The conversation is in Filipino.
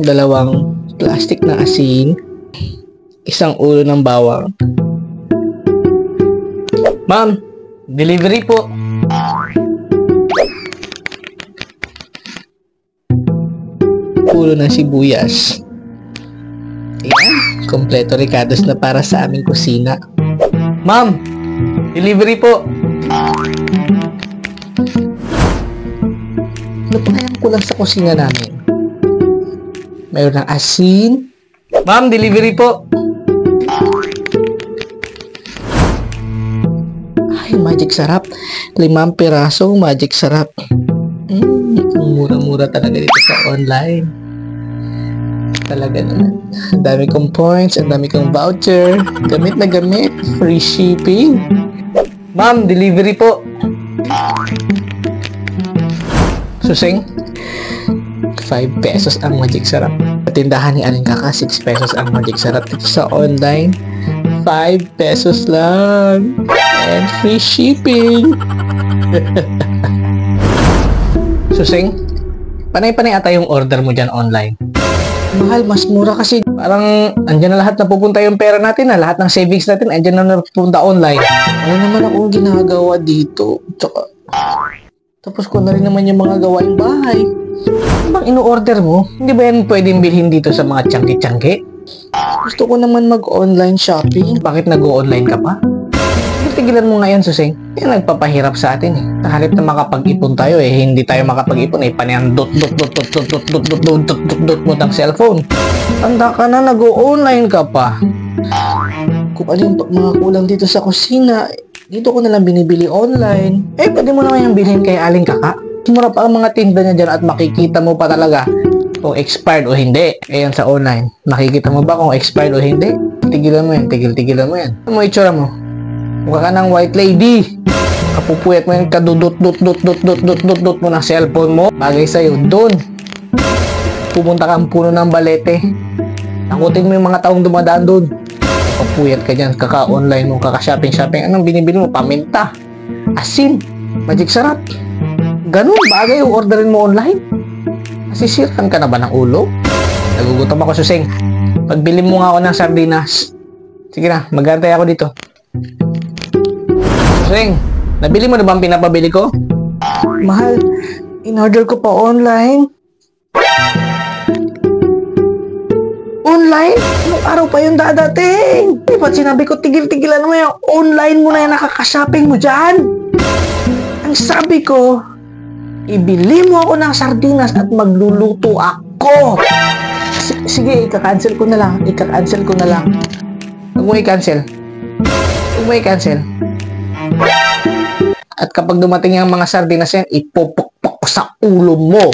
Dalawang plastic na asin, isang ulo ng bawang. Ma'am, delivery po. Ulo ng sibuyas. Ayan, kompleto ricados na para sa aming kusina. Ma'am, delivery po. Ano pa kayang kulang sa kusina namin? Mayroon ng asin. Ma'am, delivery po. Ay, magic sarap. 5 pirasong magic sarap. Mura-mura talaga dito sa online. Talaga naman. Ang dami kong points, ang dami kong voucher. Gamit na gamit. Free shipping. Ma'am, delivery po. Susing, 5 pesos ang magic sarap. Tindahan ni Aling Kaka, 6 pesos ang magic sarap. Dito sa online, 5 pesos lang. And free shipping. Susing, panay-panay ata yung order mo dyan online. Mahal, mas mura kasi. Parang andyan na lahat na pupunta yung pera natin na. Lahat ng savings natin, andyan na napunta online. Ano naman akong ginagawa dito? Tsaka, tapos ko na rin naman yung mga gawaing bahay. Ano bang ino-order mo? Hindi ba yan pwedeng bilhin dito sa mga tiyangki-tiyangki? Gusto ko naman mag-online shopping. Bakit nag-o-online ka pa? Tigilan mo nga yan, Susing. Yan nagpapahirap sa atin eh. Halip na makapag-ipon tayo eh. Hindi tayo makapag-ipon eh. Panayang dot mo ng cellphone. Tanda ka na, nag-o-online ka pa. Kung ano yung mga kulang dito sa kusina, dito ko nalang binibili online. Eh, pwede mo naman yung bilhin kay Aling Kaka. Mura pa ang mga tinda niya dyan at makikita mo pa talaga kung expired o hindi. Ayan sa online. Makikita mo ba kung expired o hindi? Tigilan mo yan. Tigilan mo yan. Ano mo itsura mo? Mukha ka ng white lady. Kapupuyat mo yung kadudot mo ng cellphone mo. Bagay sa'yo. Doon. Pumunta kang puno ng balete. Takutin mo yung mga taong dumadaan doon. Kapupuyat ka dyan. Kaka-online mo. Kaka-shopping. Anong binibili mo? Paminta. Asin. Magic sarap. Ganun. Bagay yung orderin mo online. Nasisiran ka na ba ng ulo? Nagugutom ako, Susing. Pagbili mo nga ako ng sardinas. Sige na. Magantay ako dito. Susing, nabili mo na ba ang pinapabili ko? Mahal, in-order ko pa online. Online? Anong araw pa yung dadating? Di ba't sinabi ko tigil-tigilan mo yung online mo na yung nakaka-shopping mo dyan? Ang sabi ko, ibili mo ako ng sardinas at magluluto ako. Sige, ika-cancel ko na lang. Huwag mo i-cancel. At kapag dumating yung mga sardinas yan, ipupukpok ko sa ulo mo.